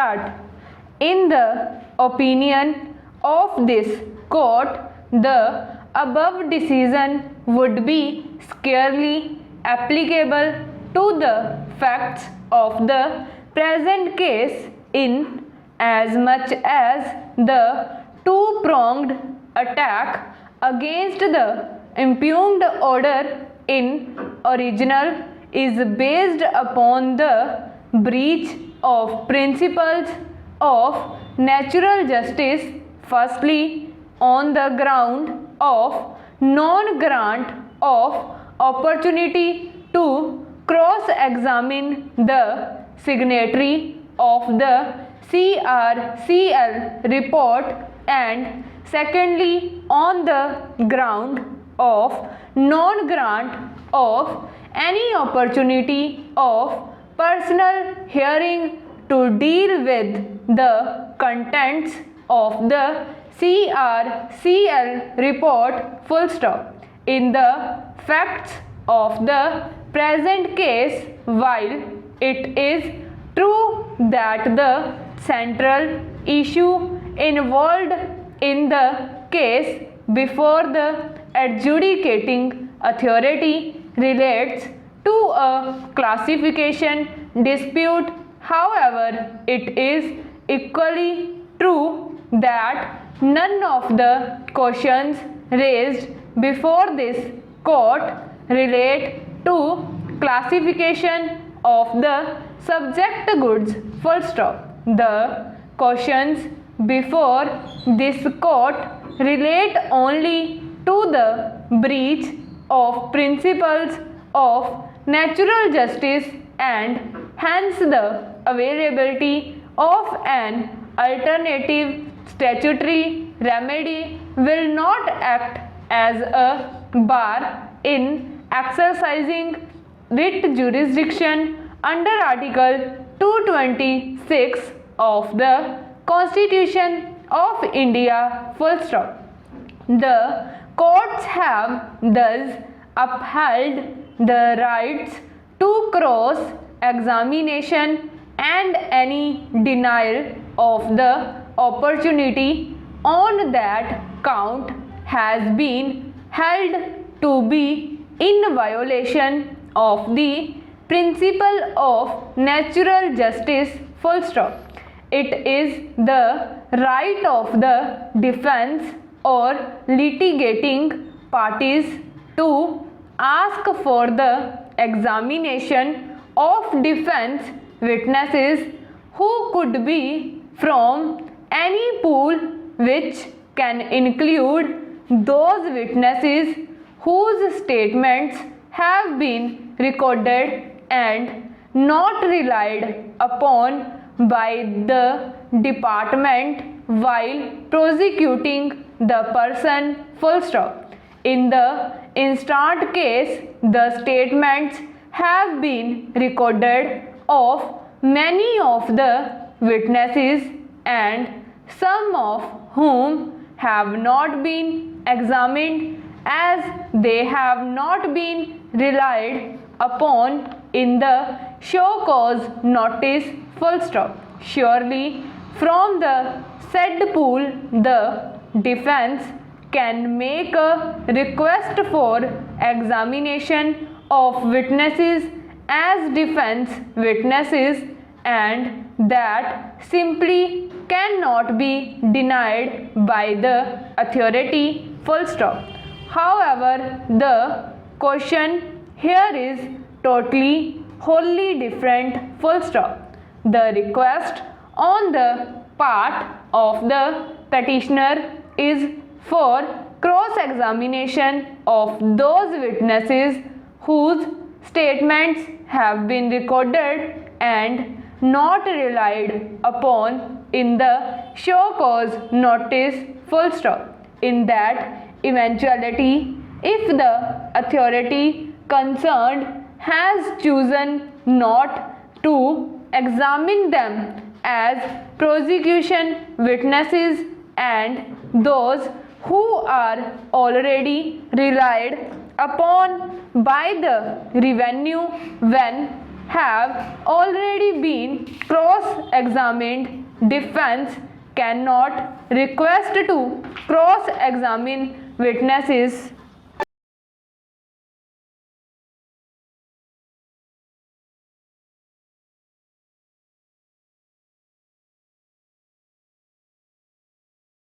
start. In the opinion of this court, the above decision would be scarcely applicable to the facts of the present case in as much as the two-pronged attack against the impugned order in original is based upon the breach of principles of natural justice, firstly on the ground of non-grant of opportunity to cross-examine the signatory of the CRCL report, and secondly on the ground of non-grant of any opportunity of personal hearing to deal with the contents of the CRCL report, full stop. In the facts of the present case, while it is true that the central issue involved in the case before the adjudicating authority relates to a classification dispute, however, it is equally true that none of the questions raised before this court relate to classification of the subject goods, full stop. The questions before this court relate only to the breach of principles of natural justice, and hence the availability of an alternative statutory remedy will not act as a bar in exercising writ jurisdiction under Article 226 of the Constitution of India, full stop. The courts have thus upheld the rights to cross-examination and any denial of the opportunity on that count has been held to be in violation of the principle of natural justice, full stop. It is the right of the defense or litigating parties to ask for the examination of defense witnesses who could be from any pool which can include those witnesses whose statements have been recorded and not relied upon by the department while prosecuting the person, full stop. In the instant case, the statements have been recorded of many of the witnesses, and some of whom have not been examined as they have not been relied upon in the show cause notice, full stop. Surely from the said pool the defense can make a request for examination of witnesses as defense witnesses, and that simply cannot be denied by the authority, full stop. However, the question here is totally wholly different, full stop. The request on the part of the petitioner is for cross-examination of those witnesses whose statements have been recorded and not relied upon in the show cause notice, full stop. In that eventuality, if the authority concerned has chosen not to examine them as prosecution witnesses, and those who are already relied upon by the revenue when have already been cross-examined, defense cannot request to cross-examine witnesses